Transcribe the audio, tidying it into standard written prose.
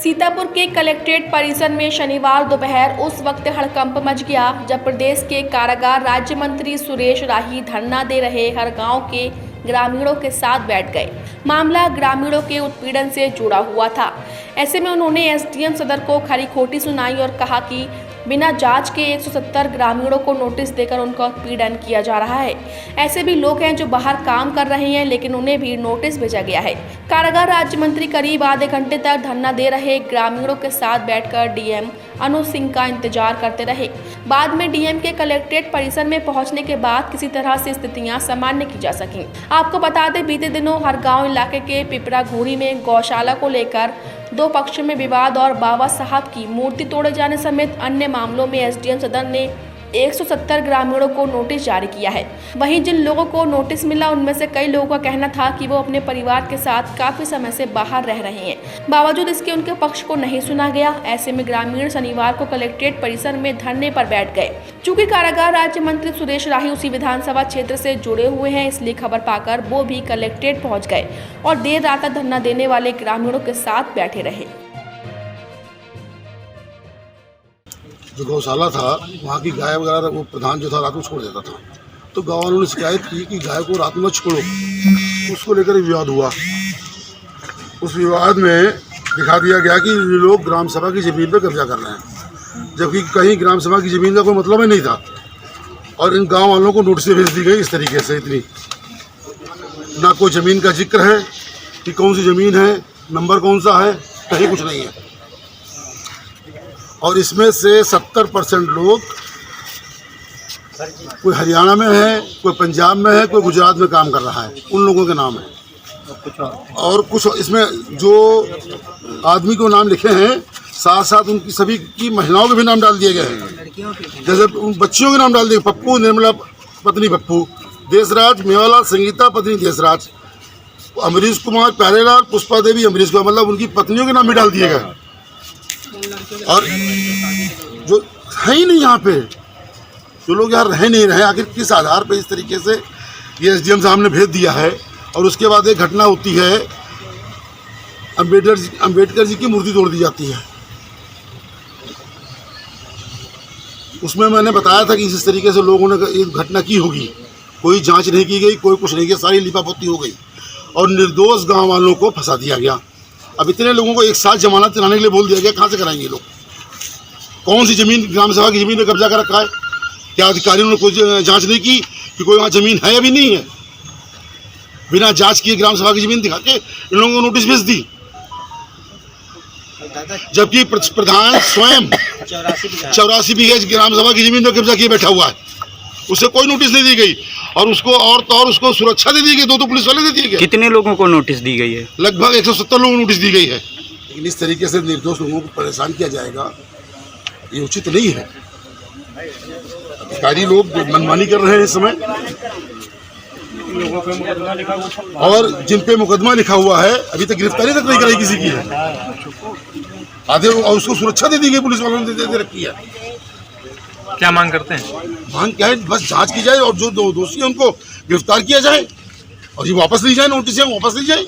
सीतापुर के कलेक्ट्रेट परिसर में शनिवार दोपहर उस वक्त हड़कंप मच गया जब प्रदेश के कारागार राज्य मंत्री सुरेश राही धरना दे रहे हर गांव के ग्रामीणों के साथ बैठ गए। मामला ग्रामीणों के उत्पीड़न से जुड़ा हुआ था। ऐसे में उन्होंने एसडीएम सदर को खरी खोटी सुनाई और कहा कि बिना जांच के 170 ग्रामीणों को नोटिस देकर उनका उत्पीड़न किया जा रहा है। ऐसे भी लोग हैं जो बाहर काम कर रहे हैं लेकिन उन्हें भी नोटिस भेजा गया है। कारागार राज्य मंत्री करीब आधे घंटे तक धरना दे रहे ग्रामीणों के साथ बैठकर डीएम अनुज सिंह का इंतजार करते रहे। बाद में डीएम के कलेक्ट्रेट परिसर में पहुंचने के बाद किसी तरह से स्थितियां सामान्य की जा सकी। आपको बता दें, बीते दिनों हर गाँव इलाके के पिपरा घूरी में गौशाला को लेकर दो पक्षों में विवाद और बाबा साहब की मूर्ति तोड़े जाने समेत अन्य मामलों में एसडीएम सदर ने 170 ग्रामीणों को नोटिस जारी किया है। वहीं जिन लोगों को नोटिस मिला उनमें से कई लोगों का कहना था कि वो अपने परिवार के साथ काफी समय से बाहर रह रहे हैं, बावजूद इसके उनके पक्ष को नहीं सुना गया। ऐसे में ग्रामीण शनिवार को कलेक्ट्रेट परिसर में धरने पर बैठ गए। चूँकि कारागार राज्य मंत्री सुरेश राही उसी विधानसभा क्षेत्र से जुड़े हुए हैं, इसलिए खबर पाकर वो भी कलेक्ट्रेट पहुँच गए और देर रात तक धरना देने वाले ग्रामीणों के साथ बैठे रहे। जो गौशाला था वहाँ की गाय वगैरह वो प्रधान जो था रात को छोड़ देता था, तो गाँव वालों ने शिकायत की कि गाय को रात में छोड़ो। उसको लेकर विवाद हुआ। उस विवाद में दिखा दिया गया कि ये लोग ग्राम सभा की ज़मीन पर कब्जा कर रहे हैं, जबकि कहीं ग्राम सभा की ज़मीन का कोई मतलब ही नहीं था। और इन गाँव वालों को नोटिस भेज दी गई इस तरीके से। इतनी ना कोई ज़मीन का जिक्र है कि कौन सी ज़मीन है, नंबर कौन सा है, कहीं कुछ नहीं है। और इसमें से 70% लोग कोई हरियाणा में है, कोई पंजाब में है, कोई गुजरात में काम कर रहा है, उन लोगों के नाम है। और कुछ इसमें जो आदमी को नाम लिखे हैं, साथ साथ उनकी सभी की महिलाओं के भी नाम डाल दिए गए हैं। जैसे उन बच्चियों के नाम डाल दिए, पप्पू निर्मला पत्नी पप्पू, देशराज मेवालाल संगीता पत्नी देशराज, अमरीश कुमार प्यारेलाल पुष्पा देवी अमरीश कुमार, मतलब उनकी पत्नियों के नाम भी डाल दिए गए। और जो है ही नहीं यहाँ पे, जो लोग यहाँ रह नहीं रहे, आखिर किस आधार पे इस तरीके से ये एसडीएम साहब ने भेज दिया है। और उसके बाद एक घटना होती है, अंबेडकर जी की मूर्ति तोड़ दी जाती है। उसमें मैंने बताया था कि इस तरीके से लोगों ने एक घटना की होगी, कोई जांच नहीं की गई, कोई कुछ नहीं किया, सारी लिपापोती हो गई और निर्दोष गाँव वालों को फंसा दिया गया। अब इतने लोगों को एक साथ जमानत कराने के लिए बोल दिया गया, कहाँ से कराएंगे लोग? कौन सी ज़मीन ग्राम सभा की ज़मीन में कब्जा कर रखा है? क्या अधिकारियों ने कोई जांच नहीं की कि कोई वहाँ ज़मीन है या भी नहीं है? बिना जांच किए ग्राम सभा की ज़मीन दिखा के इन लोगों को नोटिस भेज दी, जबकि प्रधान स्वयं 84 बीघे ग्राम सभा की ज़मीन में कब्जा किए बैठा हुआ है, उसे कोई नोटिस नहीं दी गई। और उसको और तो और उसको सुरक्षा दे दी गई, दो पुलिस वाले दे दिए गए। कितने लोगों को नोटिस दी गई है? लगभग 170 लोगों को नोटिस दी गई है। लेकिन इस तरीके से निर्दोष लोगों को परेशान किया जाएगा, ये उचित नहीं है। अधिकारी लोग मनमानी कर रहे हैं इस समय, और जिन पे मुकदमा लिखा हुआ है अभी तक गिरफ्तारी तक नहीं कराई किसी की है। आधे और उसको सुरक्षा दे दी गई, पुलिस वालों ने दे रखी है। क्या मांग करते हैं? मांग क्या है? बस जांच की जाए और जो दोषी है उनको गिरफ्तार किया जाए और ये वापस ली जाए, नोटिस वापस ली जाए।